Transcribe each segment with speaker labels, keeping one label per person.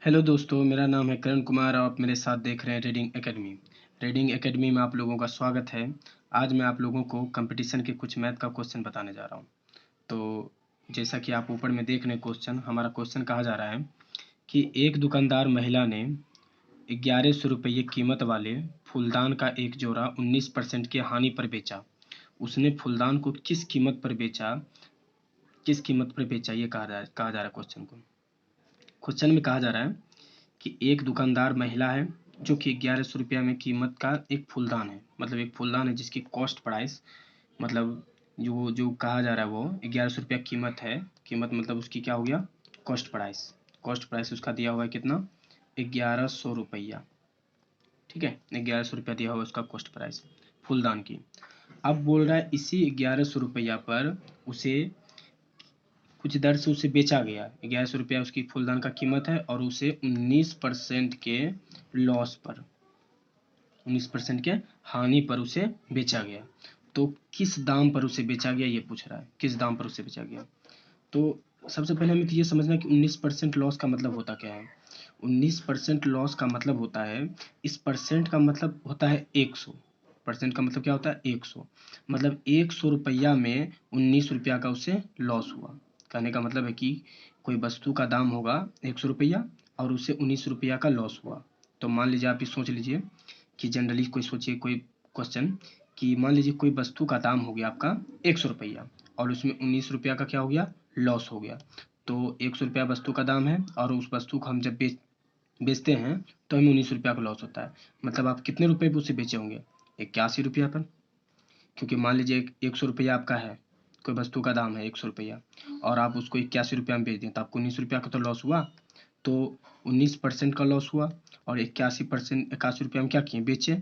Speaker 1: Hello दोस्तों, मेरा नाम है करण कुमार और आप मेरे साथ देख रहे हैं रीडिंग एकेडमी। रीडिंग एकेडमी में आप लोगों का स्वागत है। आज मैं आप लोगों को कंपटीशन के कुछ मैथ का क्वेश्चन बताने जा रहा हूं। तो जैसा कि आप ऊपर में देख रहे हैं हमारा क्वेश्चन कहा जा रहा है कि एक दुकानदार महिला ने 1100 रुपये कीमत वाले फूलदान का एक जोड़ा 19% के हानि पर बेचा। उसने फूलदान को किस कीमत पर बेचा, ये कहा जा रहा है क्वेश्चन को। क्वेश्चन में कहा जा रहा है कि एक दुकानदार महिला है जो कि 1100 रुपया में कीमत का एक फूलदान है, मतलब एक फूलदान है जिसकी कॉस्ट प्राइस, मतलब जो कहा जा रहा है वो 1100 रुपया कीमत है। कीमत मतलब उसकी क्या हो गया, कॉस्ट प्राइस उसका दिया हुआ है कितना, 1100 रुपया। ठीक है, 1100 रुपया दिया हुआ है उसका कॉस्ट प्राइस फूलदान की। अब बोल रहा है इसी 1100 रुपया पर उसे कुछ दर से उसे बेचा गया। 1100 रुपया उसकी फूलदान का कीमत है और उसे 19% के लॉस पर, 19% के हानि पर उसे बेचा गया। तो किस दाम पर उसे बेचा गया ये पूछ रहा है, किस दाम पर उसे बेचा गया। तो सबसे पहले हमें तो ये समझना है कि 19% लॉस का मतलब होता क्या है। 19% लॉस का मतलब होता है, इस परसेंट का मतलब होता है 100। परसेंट का मतलब क्या होता है, 100। मतलब 100 रुपया में 19 रुपया का उसे लॉस हुआ। कहने का मतलब है कि कोई वस्तु का दाम होगा 100 रुपया और उसे 19 रुपया का लॉस हुआ। तो मान लीजिए, आप ये सोच लीजिए कि जनरली कोई सोचिए कोई क्वेश्चन, कि मान लीजिए कोई वस्तु का दाम हो गया आपका 100 रुपया और उसमें 19 रुपया का क्या हो गया, लॉस हो गया। तो 100 रुपया वस्तु का दाम है और उस वस्तु को हम जब बेचते हैं तो हमें 19 रुपया का लॉस होता है। मतलब आप कितने रुपए पे उसे बेचे होंगे, 81 रुपया पर। क्योंकि मान लीजिए 100 रुपया आपका है, कोई वस्तु का दाम है 100 रुपया और आप उसको 81 रुपया में बेच दें तो आपको 19 रुपया का तो लॉस हुआ। तो 19% का लॉस हुआ और 81 रुपया में क्या किए, बेचे।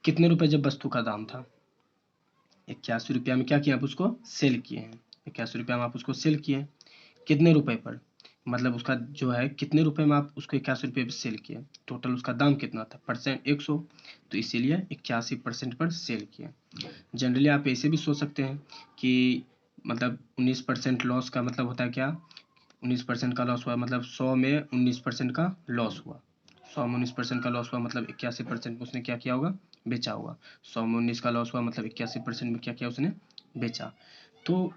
Speaker 1: कितने रुपए जब वस्तु का दाम था, 81 रुपया में क्या किया, आप उसको सेल किए हैं। 81 रुपया में आप उसको सेल किए, कितने रुपए पर, मतलब उसका जो है कितने रुपए में आप उसको 81 रुपये पर सेल किए। टोटल उसका दाम कितना था, परसेंट 100, तो इसीलिए 81% पर सेल किया। जनरली आप ऐसे भी सोच सकते हैं कि मतलब 19% लॉस का मतलब होता है क्या, 19% का लॉस हुआ मतलब 100 में 19% का लॉस हुआ। 100 में 19% का लॉस हुआ मतलब 81% में उसने क्या किया होगा, बेचा होगा। 100 में 19 का लॉस हुआ मतलब 81% में क्या किया उसने, बेचा। तो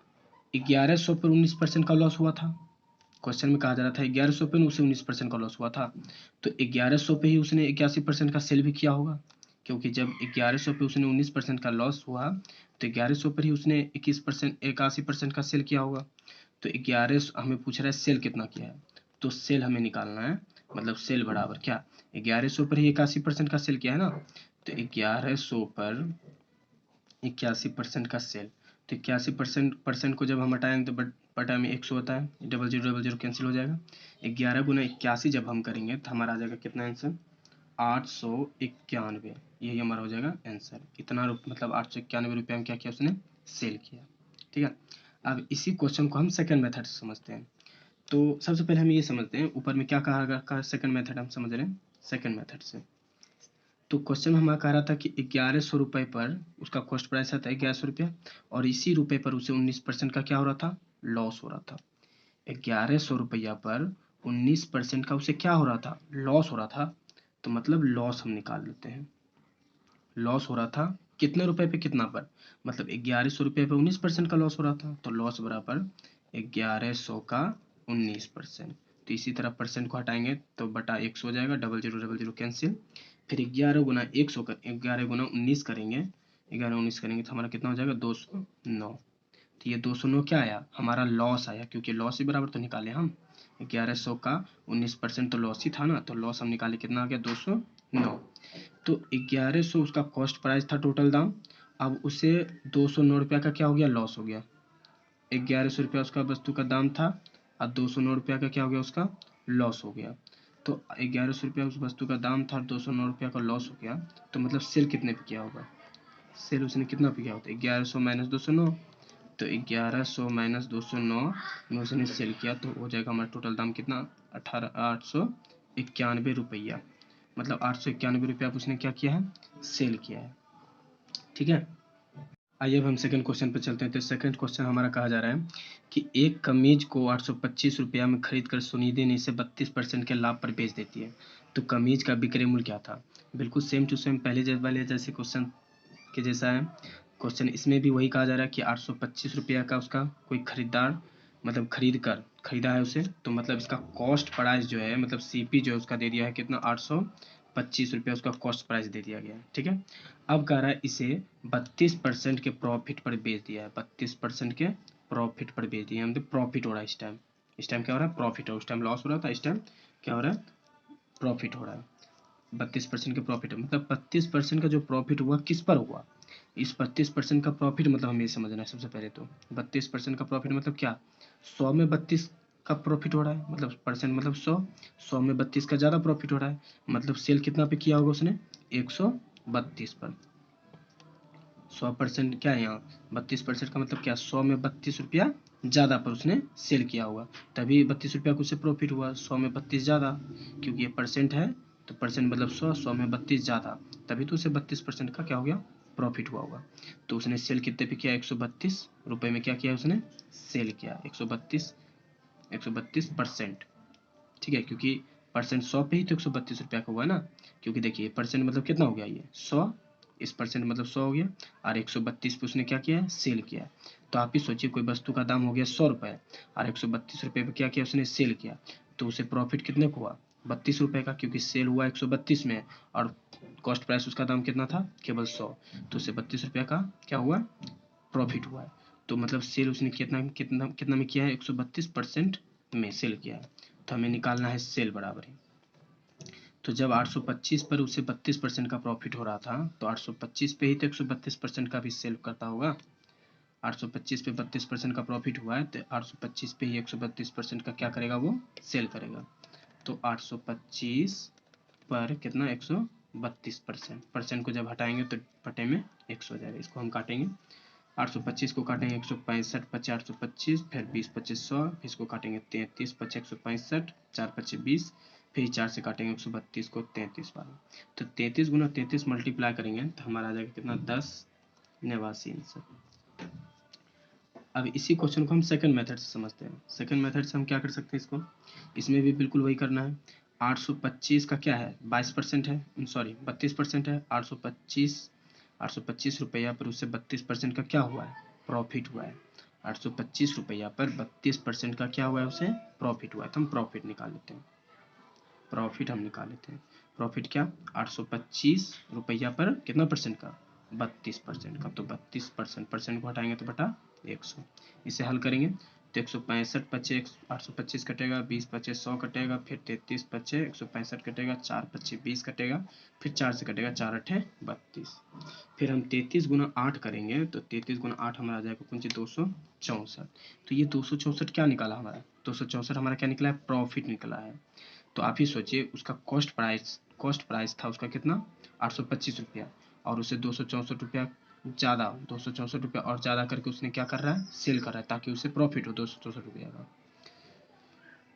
Speaker 1: 1100 पर 19% का लॉस हुआ था। क्वेश्चन में कहा जा रहा था 1100 पे उसे 19% का लॉस हुआ था। तो 1100 पे ही उसने 81% का सेल भी किया होगा, क्योंकि जब 1100 पे उसने 19% का लॉस हुआ तो 1100 पर ही उसने 81% का सेल किया होगा। तो 1100 हमें पूछ रहा है सेल कितना किया है, तो सेल हमें निकालना है। मतलब सेल बराबर क्या, 1100 पर ही 81% का सेल किया है ना, तो 1100 पर 81% का सेल। तो 81% को जब हम हटाएंगे तो बटा में 100 होता है, डबल जीरो कैंसिल हो जाएगा। 11 × 81 जब हम करेंगे तो हमारा आ जाएगा कितना आंसर, 891। यही हमारा हो जाएगा आंसर। इतना मतलब 891 रुपया में क्या किया उसने, सेल किया। ठीक है, अब इसी क्वेश्चन को हम सेकंड मेथड से समझते हैं। तो सबसे पहले हम ये समझते हैं ऊपर में क्या कहा, सेकंड मेथड हम समझ रहे हैं सेकंड मेथड से। तो क्वेश्चन हमारा कह रहा था कि 1100 रुपये पर उसका कॉस्ट प्राइस था 1100 रुपया और इसी रुपये पर उसे 19% का क्या हो रहा था, लॉस हो रहा था। 1100 रुपया पर 19% का उसे क्या हो रहा था, लॉस हो रहा था। तो मतलब लॉस हम निकाल लेते हैं। लॉस हो रहा था कितने रुपए पे कितना पर, मतलब 1100 रुपये पे 19% का लॉस हो रहा था, तो लॉस बराबर 1100 का 19%। तो इसी तरह परसेंट को हटाएंगे तो बटा 100 हो जाएगा, डबल जीरो कैंसिल। फिर 11 × 100 कर 11 × 19 करेंगे, 11 × 19 करेंगे तो हमारा कितना हो जाएगा, 209। तो ये 209 क्या आया, हमारा लॉस आया, क्योंकि लॉस ही बराबर तो निकाले हम। 1100 का 19% तो लॉस ही था ना, तो लॉस हम निकाले कितना आ गया, 209। तो 1100 उसका कॉस्ट प्राइस था, टोटल दाम। अब उसे 209 रुपया का क्या हो गया, लॉस हो गया। 1100 रुपया उसका वस्तु का दाम था और 209 रुपया का क्या हो गया, उसका लॉस हो गया। तो 1100 रुपया उस वस्तु का दाम था और 209 रुपया का लॉस हो गया। तो मतलब सेल कितने पे किया होगा, सेल उसने कितना पे किया होता, 1100 माइनस 209। तो 1100 माइनस 209 में उसने सेल किया तो हो जाएगा हमारा टोटल दाम कितना, 891 रुपया। मतलब 891 रुपया उसने क्या किया है, सेल किया है। ठीक है, आइए अब हम सेकंड क्वेश्चन पे चलते हैं। तो सेकंड क्वेश्चन हमारा कहा जा रहा है कि एक कमीज को 825 रुपया में खरीद कर सुनिधि ने इसे 32% के लाभ पर बेच देती है, तो कमीज का विक्रय मूल्य क्या था? बिल्कुल सेम टू सेम पहले वाले जैसे क्वेश्चन के जैसा है क्वेश्चन। इसमें भी वही कहा जा रहा है कि 825 रुपया का उसका कोई खरीदार मतलब खरीदा है उसे, तो मतलब इसका कॉस्ट प्राइस जो है मतलब सीपी जो है उसका दे दिया है कितना, 825 रुपया उसका कॉस्ट प्राइस दे दिया गया है। ठीक है, अब कह रहा है इसे 32% के प्रॉफिट पर बेच दिया है, 32% के प्रॉफिट पर बेच दिया है, मतलब प्रॉफिट हो रहा है इस टाइम क्या हो रहा है, प्रॉफिट हो, उस टाइम लॉस हो रहा था, इस टाइम क्या हो रहा है, प्रॉफिट हो रहा है। 32% के प्रॉफिट मतलब 32% का जो प्रॉफिट हुआ किस पर हुआ, इस 32% का प्रॉफिट मतलब हमें समझना है सबसे पहले। तो 32% का प्रॉफिट मतलब क्या, 100 में 32 का प्रॉफिट हो रहा है, मतलब परसेंट मतलब 100 में 32 का ज़्यादा प्रॉफिट हो रहा है, मतलब सेल कितना पे किया होगा उसने, 132 पर। 100% क्या है यहाँ, 32% का मतलब क्या, 100 में 32 रुपया ज़्यादा पर उसने सेल किया होगा, तभी 32 रुपया को उससे प्रॉफिट हुआ। 100 में 32 ज़्यादा, क्योंकि ये परसेंट है तो परसेंट मतलब 100 में 32 ज़्यादा, तभी तो उसे 32% का क्या हो गया, प्रॉफिट हुआ होगा। तो उसने सेल कितने पे किया, 132 रुपये में क्या किया उसने, सेल किया 132%। ठीक है, क्योंकि परसेंट 100 पे ही तो 132 रुपया का हुआ ना, क्योंकि देखिए परसेंट मतलब कितना हो गया, ये 100, इस परसेंट मतलब 100 हो गया, और 132 पे उसने क्या किया है, सेल किया है। तो आप ही सोचिए कोई वस्तु का दाम हो गया 100 रुपये और 132 रुपये पे क्या किया उसने, सेल किया, तो उसे प्रॉफिट कितने को हुआ, 32 रुपये का, क्योंकि सेल हुआ 132 में और कॉस्ट प्राइस उसका दाम कितना था, केवल 100, तो उसे 32 रुपये का क्या हुआ, प्रॉफिट हुआ है। तो मतलब सेल उसने कितना कितना कितना में किया है, 132% में सेल किया है, तो हमें निकालना है सेल बराबर है। तो जब 825 पर उसे 32% का प्रॉफिट हो रहा था, तो 825 पे ही तो 132% का भी सेल करता होगा। 825 पे 32% का प्रॉफिट हुआ है, तो 825 पे ही 132% का क्या करेगा, वो सेल करेगा। तो 825 पर कितना, 132%, परसेंट को जब हटाएंगे तो बटे में 100 हो जाएगा, इसको हम काटेंगे। 825 को काटेंगे 165 पचे 825, फिर 20 पच्चीस 100, फिर इसको काटेंगे 33 पचे 165, 4 पचे 20, फिर 4 से काटेंगे 132 को 33 बार, तो 33 गुना 33 मल्टीप्लाई करेंगे तो हमारा आ जाएगा कितना, 10 89 आंसर। अब इसी क्वेश्चन को हम सेकंड मेथड से समझते हैं। सेकंड मेथड से हम क्या कर सकते हैं इसको, इसमें भी बिल्कुल वही करना है। 825 का क्या है, 22% है, सॉरी 32% है। 825 रुपया पर उससे 32% का क्या हुआ है, प्रॉफिट हुआ है। 825 रुपया पर 32% का क्या हुआ है, उसे प्रॉफिट हुआ है, तो हम प्रॉफिट निकाल लेते हैं। प्रॉफिट हम निकाल लेते हैं, प्रॉफिट क्या, 825 रुपया पर कितना परसेंट का, 32% का, तो 32% परसेंट को हटाएंगे तो बटा 100, इसे हल करेंगे तो 165 पचे 825 कटेगा, 20 पचे 100 कटेगा, फिर 33 पचे 165 कटेगा, 4 पचे 20 कटेगा, फिर 4 से कटेगा, 4 अठे 32, फिर हम 33 गुना 8 करेंगे तो 33 गुना 8 हमारा आ जाएगा कुछ 264। तो ये 264 क्या निकाला हमारा, 264 हमारा क्या निकला है, प्रॉफिट निकला है। तो आप ही सोचिए उसका कॉस्ट प्राइस था उसका कितना, 825 रुपया, और उसे 264 रुपया ज़्यादा, 264 रुपया और ज़्यादा करके उसने क्या कर रहा है, सेल कर रहा है, ताकि उसे प्रॉफिट हो 264 रुपया का।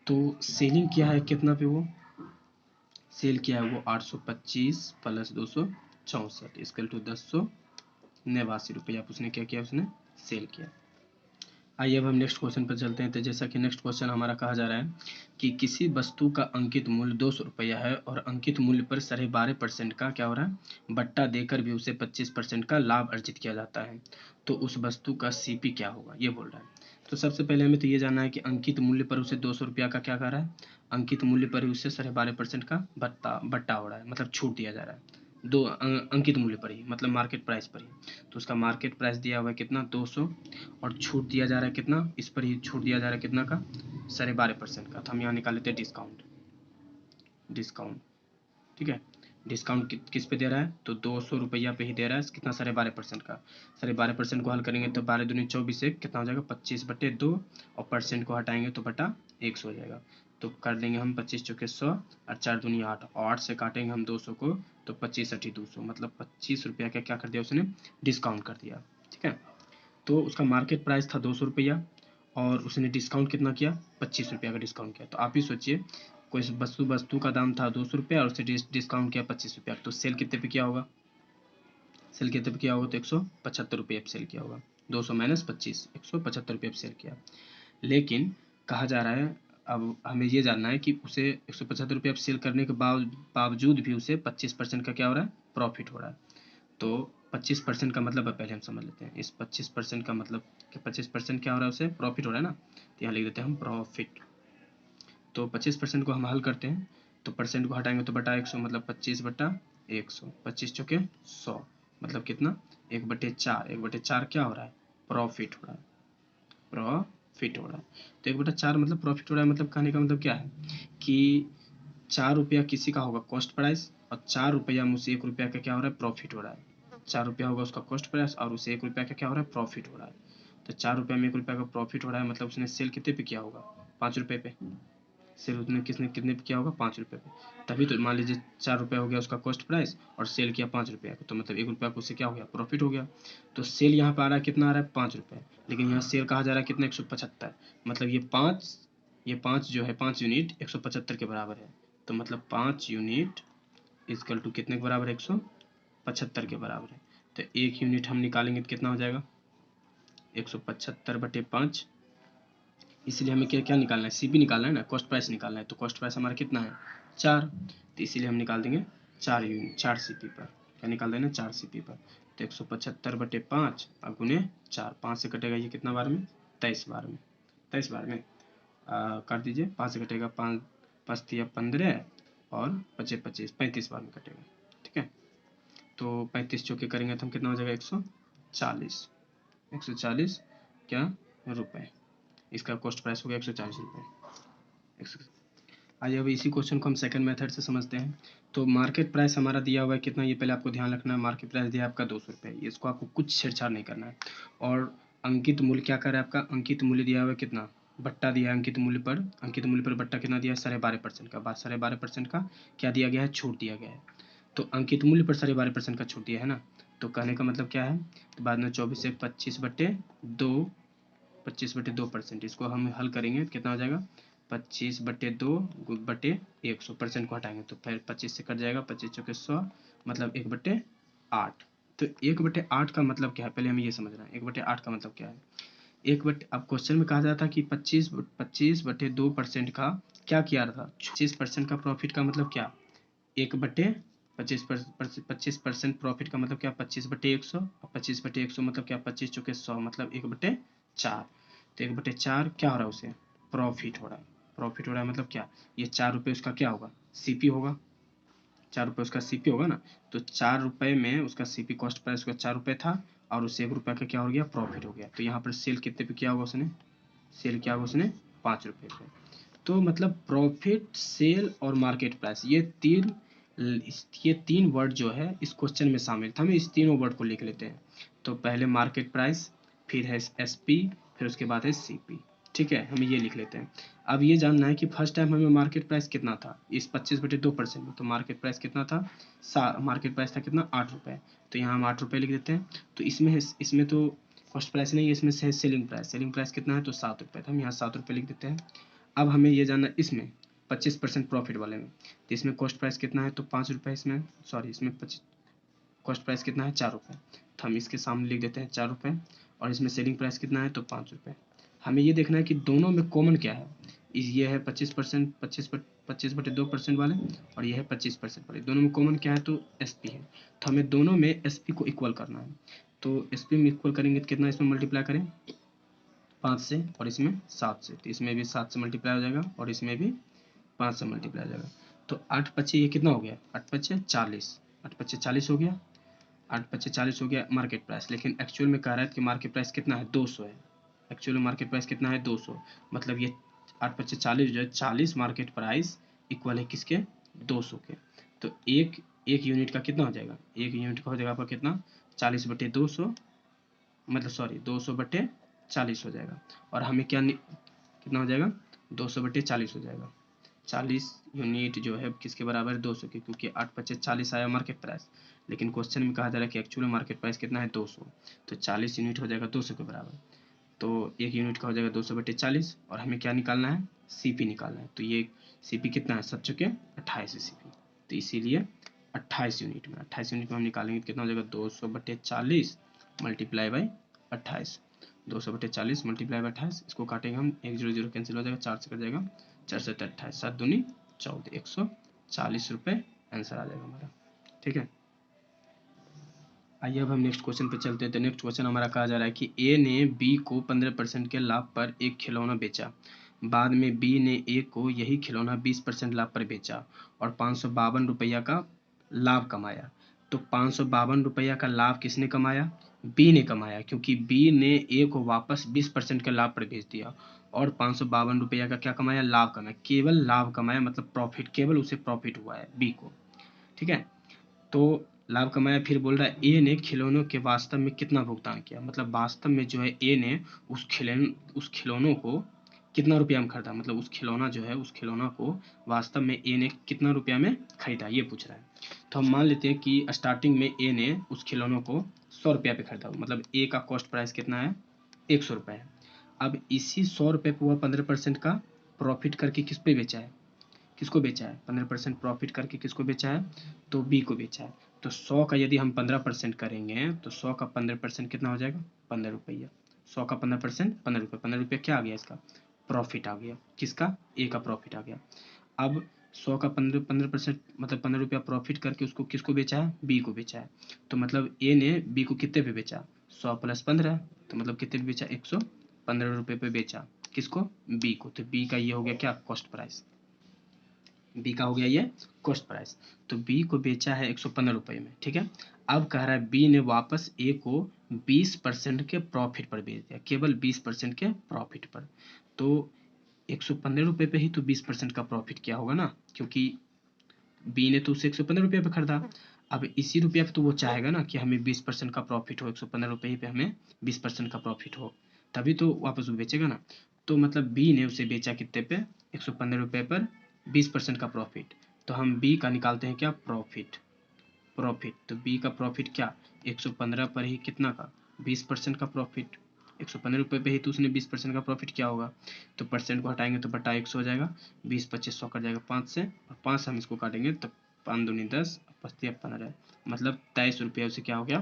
Speaker 1: तो सेलिंग किया है कितना पे, वो सेल किया है वो 825 प्लस 264 इक्वल टू 1089 रुपया उसने क्या किया, उसने सेल किया। आइए अब हम नेक्स्ट क्वेश्चन पर चलते हैं। तो जैसा कि नेक्स्ट क्वेश्चन हमारा कहा जा रहा है कि किसी वस्तु का अंकित मूल्य 200 रुपया है और अंकित मूल्य पर 12.5% का क्या हो रहा है, बट्टा देकर भी उसे 25% का लाभ अर्जित किया जाता है, तो उस वस्तु का सीपी क्या होगा, ये बोल रहा है। तो सबसे पहले हमें तो ये जानना है कि अंकित मूल्य पर उसे 200 रुपया का क्या कर रहा है, अंकित मूल्य पर उसे 12.5% का बट्टा हो रहा है, मतलब छूट दिया जा रहा है अंकित मूल्य पर ही, मतलब मार्केट प्राइस पर ही। तो उसका मार्केट प्राइस दिया हुआ है कितना, 200, और छूट दिया जा रहा है कितना, इस पर ही छूट दिया जा रहा है कितना का, 12.5% का। तो हम यहाँ निकाल लेते हैं डिस्काउंट। ठीक है, डिस्काउंट किस पे दे रहा है, तो 200 रुपया पे ही दे रहा है, कितना, 12.5% का। 12.5% को हल करेंगे तो 12 दूनी 24 से कितना हो जाएगा, 25/2, और परसेंट को हटाएंगे तो बटा 100 हो जाएगा। तो कर देंगे हम 25 चौके 100 और 4 दूनी 8, और 8 से काटेंगे हम 200 को तो 25 अठी 200, मतलब 25 रुपया का क्या कर दिया उसने, डिस्काउंट कर दिया। ठीक है, तो उसका मार्केट प्राइस था 200 रुपया और उसने डिस्काउंट कितना किया, 25 रुपया का डिस्काउंट किया। तो आप ही सोचिए कोई वस्तु का दाम था 200 रुपया और उसे डिस्काउंट किया 25 रुपया, तो सेल कितने पे किया होगा, सेल कितने पे किया होगा, तो 175 रुपये पे सेल किया होगा। 200 माइनस 25, 175 रुपये पे सेल किया। लेकिन कहा जा रहा है, अब हमें ये जानना है कि उसे 175 रुपये पे सेल करने के बावजूद भी उसे 25% का क्या हो रहा है, प्रॉफिट हो रहा है। तो 25% का मतलब पहले हम समझ लेते हैं। इस 25% का मतलब कि 25% क्या हो रहा है, उसे प्रॉफिट हो रहा है ना, तो यहाँ लिख देते हैं हम प्रॉफिट। तो 25% को हम हल करते हैं, तो परसेंट को हटाएंगे तो बटा 100, मतलब 25 बटा 100, 25 चौके 100, मतलब कितना, 1/4। 1/4 क्या हो रहा है, प्रॉफिट हो रहा है, प्रॉफिट हो रहा है। तो 1/4 मतलब प्रॉफिट हो रहा है, मतलब कहने का मतलब क्या है कि 4 रुपया किसी का होगा कॉस्ट प्राइस, और 4 रुपया में उसे 1 रुपया का क्या हो रहा है, प्रॉफिट हो रहा है। 4 रुपया होगा उसका कॉस्ट प्राइस और उसे 1 रुपया का क्या हो रहा है, प्रॉफिट हो रहा है। तो 4 रुपया में 1 रुपया का प्रॉफिट हो रहा है, मतलब उसने सेल कितने पे किया होगा, 5 रुपये पे। सेल उसने कितने पे किया होगा, 5 रुपये पे। तभी तो मान लीजिए 4 रुपया हो गया उसका कॉस्ट प्राइस और सेल किया 5 रुपया का, तो मतलब 1 रुपया को उससे क्या हो गया, प्रॉफिट हो गया। तो सेल यहाँ पर आ रहा है कितना, आ रहा है 5 रुपये, लेकिन यहाँ सेल कहा जा रहा है कितना, 175। मतलब ये पाँच जो है, 5 यूनिट 175 के बराबर है। तो मतलब 5 यूनिट इक्वल टू कितने के बराबर है, 175 के बराबर है। तो 1 यूनिट हम निकालेंगे तो कितना हो जाएगा, 175/5। इसलिए हमें क्या क्या निकालना है, सीपी निकालना है ना, कॉस्ट प्राइस निकालना है। तो कॉस्ट प्राइस हमारा कितना है, 4। तो इसीलिए हम निकाल देंगे 4 यूनिट, 4 सीपी पर। क्या निकाल देना, 4 सीपी पर। तो 175/5 और गुने 4, 5 से कटेगा ये कितना बार में, 23 बार में। 23 बार में काट दीजिए, 5 से कटेगा, 5 5 तिया 15 और 25 25, 35 बार में कटेगा। ठीक है, तो 35 चौके करेंगे तो हम कितना हो जाएगा, 140। 140 क्या रुपए, इसका कॉस्ट प्राइस हो गया 140 रुपये। आइए अब इसी क्वेश्चन को हम सेकंड मेथड से समझते हैं। तो मार्केट प्राइस हमारा दिया हुआ है कितना, ये पहले आपको ध्यान रखना है। मार्केट प्राइस दिया है आपका 200 रुपये, इसको आपको कुछ छेड़छाड़ नहीं करना है। और अंकित मूल्य क्या कर रहा है आपका, अंकित मूल्य दिया हुआ है कितना, बट्टा दिया है अंकित मूल्य पर। अंकित मूल्य पर बट्टा कितना दिया है, 12.5% का। 12.5% का क्या दिया गया है, छूट दिया गया है। तो अंकित मूल्य पर 12.5% का छूट दिया है ना। तो कहने का मतलब क्या है, तो बाद में 24 से 25/2, 25/2%। इसको हम हल करेंगे तो कितना हो जाएगा, 25/2/100। को हटाएंगे तो फिर 25 से कट जाएगा, 25 चौके 100, मतलब 1/8। तो 1/8 का मतलब क्या है, पहले हमें ये समझना है 1/8 का मतलब क्या है। अब क्वेश्चन में कहा जाता है कि 25/2% का क्या किया था, 25% का प्रॉफिट का मतलब क्या, 1/25% प्रॉफिट का मतलब क्या, 25/100। और 25/100 मतलब क्या, 25 चौके 100, मतलब 1/4। तो 1/4 क्या हो रहा है, उसे प्रॉफिट हो रहा है। प्रॉफिट हो रहा है मतलब क्या, ये 4 रुपये उसका क्या होगा, सीपी होगा। 4 रुपये उसका सीपी होगा ना। तो 4 रुपये में उसका सीपी कॉस्ट प्राइस उसका 4 रुपये था, और उससे 1 रुपये का क्या हो गया, प्रॉफिट हो गया। तो यहाँ पर सेल कितने पे किया होगा उसने, सेल किया होगा उसने 5 रुपये पे। तो मतलब प्रॉफिट, सेल और मार्केट प्राइस, ये तीन वर्ड जो है इस क्वेश्चन में शामिल था। हमें इस तीनों वर्ड को लिख लेते हैं। तो पहले मार्केट प्राइस, फिर है एसपी, फिर उसके बाद है सीपी। ठीक है, हम ये लिख लेते हैं। अब ये जानना है कि फर्स्ट टाइम हमें मार्केट प्राइस कितना था इस 25/2% में। तो मार्केट प्राइस कितना था, मार्केट प्राइस था कितना, 8 रुपये। तो यहाँ हम 8 रुपये लिख देते हैं। तो इसमें तो कॉस्ट प्राइस नहीं है, इसमें से सेलिंग प्राइस। सेलिंग प्राइस कितना है, तो 7 रुपये। तो हम यहाँ 7 रुपये लिख देते हैं। अब हमें ये जानना है इसमें 25% प्रॉफिट वाले में, तो इसमें कॉस्ट प्राइस कितना है, तो 5 रुपये। इसमें सॉरी, इसमें कॉस्ट प्राइस कितना है, 4 रुपये। तो हम इसके सामने लिख देते हैं 4 रुपये। और इसमें सेलिंग प्राइस कितना है, तो 5 रुपये। हमें ये देखना है कि दोनों में कॉमन क्या है। ये है 25%, 25/2% वाले, और ये है 25% वाले। दोनों में कॉमन क्या है, तो एसपी है। तो हमें दोनों में एसपी को इक्वल करना है। तो एसपी में इक्वल करेंगे तो कितना, इसमें मल्टीप्लाई करें 5 से, और इसमें 7 से। तो इसमें भी 7 से मल्टीप्लाई हो जाएगा, और इसमें भी 5 से मल्टीप्लाई हो जाएगा। तो 8×5 ये कितना हो गया, 8×5 40, 8×5 40 हो गया। 8×5 40 हो गया मार्केट प्राइस। लेकिन एक्चुअल में कह रहा है कि मार्केट प्राइस कितना है, 200 है। एक्चुअल में मार्केट प्राइस कितना है, 200। मतलब ये 8×5 40 जो है, 40 मार्केट प्राइस इक्वल है किसके, 200 के। तो एक एक यूनिट का कितना हो जाएगा, एक यूनिट का हो जाएगा आपका कितना, 40/200, मतलब सॉरी 200/40 हो जाएगा। और हमें कितना हो जाएगा, 200/40 हो जाएगा। 40 यूनिट जो है किसके बराबर है, 200 के, क्योंकि 8×5 40 आया मार्केट प्राइस। लेकिन क्वेश्चन में कहा जा रहा है कि एक्चुअल मार्केट प्राइस कितना है, 200। तो 40 यूनिट हो जाएगा 200 के बराबर। तो एक यूनिट का हो जाएगा 200/40। और हमें क्या निकालना है, सीपी निकालना है। तो ये सीपी कितना है, 7×28 सीपी। तो इसीलिए 28 यूनिट में। 28 यूनिट में हम निकालेंगे तो कितना हो जाएगा 200/40 मल्टीप्लाई बाई 28। 200/40 मल्टीप्लाई बाई 28, इसको काटेंगे हम, 1 0 0 कैंसिल हो जाएगा, 4 से कट जाएगा, 4 से 28, 7 दूनी 14, 140 रुपये आंसर आ जाएगा हमारा। ठीक है, आइए अब हम नेक्स्ट क्वेश्चन पे चलते हैं। तो नेक्स्ट क्वेश्चन हमारा कहा जा रहा है कि ए ने बी को 15% के लाभ पर एक खिलौना बेचा। बाद में बी ने ए को यही खिलौना 20% लाभ पर बेचा और 552 रुपया का लाभ कमाया। तो 552 रुपया का लाभ किसने कमाया? बी ने कमाया, क्योंकि बी ने ए को वापस 20% के लाभ पर बेच दिया और 552 रुपया का क्या कमाया? लाभ कमाया। केवल लाभ कमाया, मतलब प्रॉफिट, केवल उसे प्रॉफिट हुआ है बी को। ठीक है, तो लाभ कमाया। फिर बोल रहा है ए ने खिलौनों के वास्तव में कितना भुगतान किया, मतलब वास्तव में जो है ए ने उस खिलौनों को कितना रुपया में खरीदा, मतलब उस खिलौना जो है, उस खिलौना को वास्तव में ए ने कितना रुपया में खरीदा, ये पूछ रहा है। तो हम मान लेते हैं कि स्टार्टिंग में ए ने उस खिलौनों को 100 रुपया पे खरीदा, मतलब ए का कॉस्ट प्राइस कितना है? 100 रुपये है। अब इसी 100 रुपये पे वह 15% का प्रॉफिट करके किस पे बेचा है? किसको बेचा है? 15% प्रॉफिट करके किसको बेचा है? तो बी को बेचा है। तो 100 का यदि हम 15% करेंगे तो 100 का 15% कितना हो जाएगा? 15 रुपया। 100 का 15% 15 रुपये। 15 रुपये क्या आ गया? इसका प्रॉफिट आ गया। किसका? ए का प्रॉफिट आ गया। अब 100 का 15% मतलब 15 रुपया प्रॉफिट करके उसको किसको बेचा है? बी को बेचा है। तो मतलब ए ने बी को कितने पे बेचा? 100 + 15, तो मतलब कितने पे बेचा? 115 रुपये पे बेचा। किसको? बी को। तो बी का ये हो गया क्या? Cost price. बी का हो गया ये कॉस्ट प्राइस। तो बी को बेचा है 115 रुपये में। ठीक है, अब कह रहा है बी ने वापस ए को 20% के प्रॉफिट पर बेच दिया, केवल 20% के प्रॉफिट पर। तो 115 रुपये पे ही तो 20% का प्रॉफिट क्या होगा ना, क्योंकि बी ने तो उसे 115 रुपये पे खरीदा। अब इसी रुपये पे तो वो चाहेगा ना कि हमें 20% का प्रॉफिट हो, 115 रुपये पे हमें 20% का प्रॉफिट हो, तभी तो वापस वो बेचेगा ना। तो मतलब बी ने उसे बेचा कितने पे? 115 रुपये पर 20% का प्रॉफिट। तो हम बी का निकालते हैं क्या? प्रॉफिट। प्रॉफिट तो बी का प्रॉफिट क्या? 115 पर ही कितना का? 20% का प्रॉफिट। 115 रुपये पे ही तो उसने 20% का प्रॉफिट किया होगा। तो परसेंट को हटाएंगे तो बटा 100 हो जाएगा, 20 25 100 कट जाएगा 5 से, और 5 से हम इसको काटेंगे तो 5 दूनी 10, 5 15, मतलब 23 रुपये उसे क्या हो गया?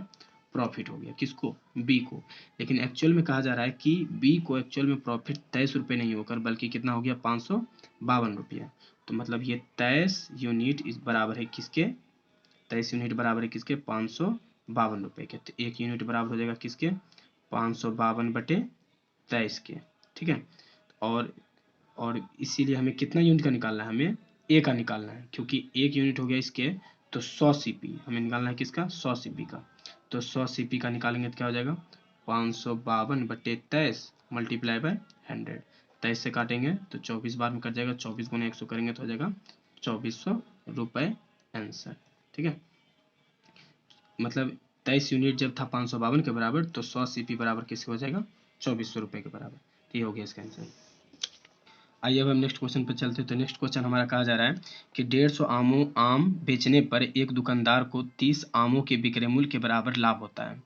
Speaker 1: प्रॉफिट हो गया। किसको? बी को। लेकिन एक्चुअल में कहा जा रहा है कि बी को एक्चुअल में प्रॉफिट 23 रुपये नहीं होकर बल्कि कितना हो गया? 552 रुपया। तो मतलब ये 23 यूनिट इस बराबर है किसके? 23 यूनिट बराबर है किसके? 552 रुपये के। तो 1 यूनिट बराबर हो जाएगा किसके? 552/23 के। ठीक है, और इसीलिए हमें कितना यूनिट का निकालना है? हमें ए का निकालना है, क्योंकि 1 यूनिट हो गया इसके, तो 100 सीपी हमें निकालना है। किसका? 100 सीपी का। तो 100 सीपी का निकालेंगे तो क्या हो जाएगा? 552/23 मल्टीप्लाई बाय 100। 23 से काटेंगे तो 24 बार में कट जाएगा, 24 गुना 100 करेंगे तो हो जाएगा 2400 रुपये आंसर। ठीक है, मतलब 23 यूनिट जब था 552 के बराबर, तो 100 सीपी बराबर किसके हो जाएगा? 2400 रुपये के बराबर। ये हो गया इसका आंसर। आइए अब हम नेक्स्ट क्वेश्चन पर चलते हैं। तो नेक्स्ट क्वेश्चन हमारा कहा जा रहा है कि 150 आम बेचने पर एक दुकानदार को 30 आमों के विक्रय मूल्य के बराबर लाभ होता है,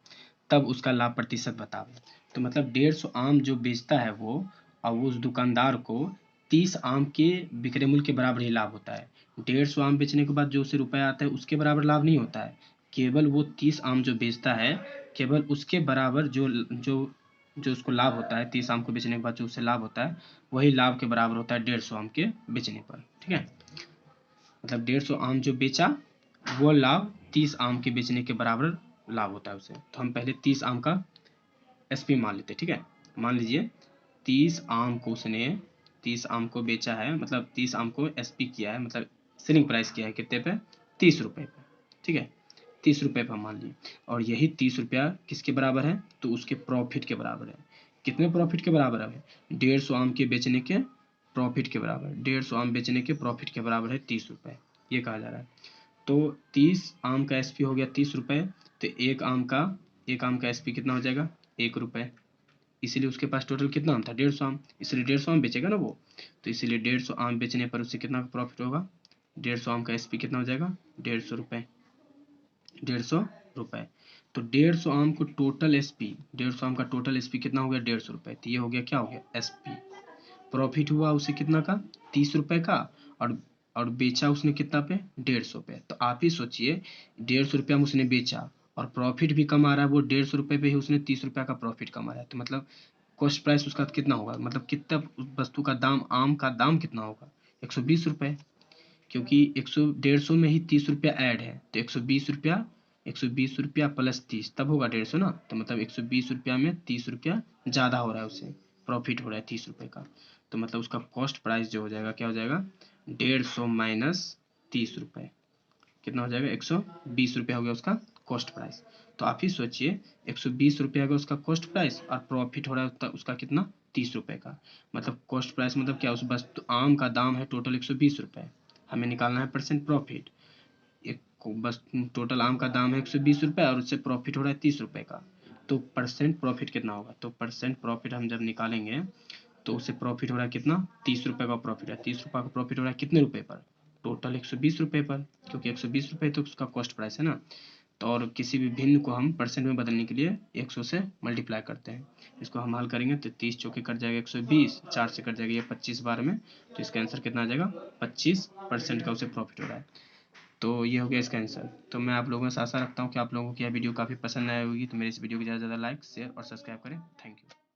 Speaker 1: तब उसका लाभ प्रतिशत बताओ। तो मतलब 150 आम जो बेचता है वो, और उस दुकानदार को 30 आम के विक्रय मूल्य के बराबर ही लाभ होता है। 150 आम बेचने के बाद जो उसे रुपया आता है उसके बराबर लाभ नहीं होता है, केवल वो 30 आम जो बेचता है, केवल उसके बराबर जो जो जो उसको लाभ होता है, 30 आम को बेचने के बाद जो उसे लाभ होता है, वही लाभ के बराबर होता है 150 आम के बेचने पर। ठीक है, मतलब 150 आम जो बेचा वो लाभ 30 आम के बेचने के बराबर लाभ होता है उसे। तो हम पहले 30 आम का एसपी मान लेते हैं। ठीक है, मान लीजिए 30 आम को उसने 30 आम को बेचा है, मतलब 30 आम को एसपी किया है, मतलब सेलिंग प्राइस किया है कितने पे? 30 रुपये पे। ठीक है, 30 रुपये पर मान लिए, और यही 30 रुपया किसके बराबर है? तो उसके प्रॉफिट के बराबर है। कितने प्रॉफिट के बराबर है? 150 आम के बेचने के प्रॉफिट के बराबर। 150 आम बेचने के प्रॉफिट के बराबर है 30 रुपये, ये कहा जा रहा है। तो 30 आम का एसपी हो गया 30 रुपये, तो एक आम का एसपी कितना हो जाएगा? 1 रुपये। इसीलिए उसके पास टोटल कितना आम था? 150 आम, इसलिए 150 आम बेचेगा ना वो। तो इसीलिए 150 आम बेचने पर उससे कितना प्रॉफिट होगा? 150 आम का एसपी कितना हो जाएगा? 150 रुपये। 150 रुपये। तो 150 आम को टोटल एसपी, 150 आम का टोटल एसपी कितना हो गया? 150 रुपये। तो ये हो गया क्या हो गया? एसपी। प्रॉफिट हुआ उसे कितना का? 30 रुपये का, और और बेचा उसने कितना पे, 150 पे। तो आप ही सोचिए 150 रुपया में उसने बेचा और प्रॉफिट भी कमा रहा है, वो 150 रुपये पे ही उसने 30 रुपया का प्रॉफिट कमा रहा है। तो मतलब कॉस्ट प्राइस उसका कितना होगा, मतलब कितना उस वस्तु का दाम, आम का दाम कितना होगा, 120 रुपये। क्योंकि 150 में ही 30 रुपया ऐड है, तो 120 रुपया, 120 रुपया प्लस 30 तब होगा 150 ना। तो मतलब 120 रुपया में 30 रुपया ज़्यादा हो रहा है, उसे प्रॉफिट हो रहा है 30 रुपये का। तो मतलब उसका कॉस्ट प्राइस जो हो जाएगा, क्या हो जाएगा, 150 माइनस 30 रुपये, कितना हो जाएगा, 120 रुपया हो गया उसका कॉस्ट प्राइस। तो आप ही सोचिए 120 रुपया का उसका कॉस्ट प्राइस और प्रॉफिट हो रहा है उसका कितना, 30 रुपये का। मतलब कॉस्ट प्राइस मतलब क्या, उस वस्तु आम का दाम है टोटल 120 रुपये, हमें निकालना है परसेंट प्रॉफिट। एक बस टोटल आम का दाम है 120 रुपये और उससे प्रॉफिट हो रहा है 30 रुपये का। तो परसेंट प्रॉफिट कितना होगा, तो परसेंट प्रॉफिट हम जब निकालेंगे तो उससे प्रॉफिट हो रहा है कितना, 30 रुपये का प्रॉफिट है। 30 रुपये का प्रॉफिट हो रहा है कितने रुपए पर, टोटल 120 रुपये पर, क्योंकि 120 रुपये तो उसका कॉस्ट प्राइस है ना। तो और किसी भी भिन्न को हम परसेंट में बदलने के लिए 100 से मल्टीप्लाई करते हैं। इसको हम हल करेंगे तो 30 चौके कट जाएगा 120, 4 से कट जाएगा ये 25 बार में, तो इसका आंसर कितना आ जाएगा, 25% का उसे प्रॉफिट हो रहा है। तो ये हो गया इसका आंसर। तो मैं आप लोगों से आशा रखता हूँ कि आप लोगों को यह वीडियो काफ़ी पसंद आई होगी। तो मेरे इस वीडियो को ज़्यादा से ज़्यादा लाइक, शेयर और सब्सक्राइब करें। Thank you.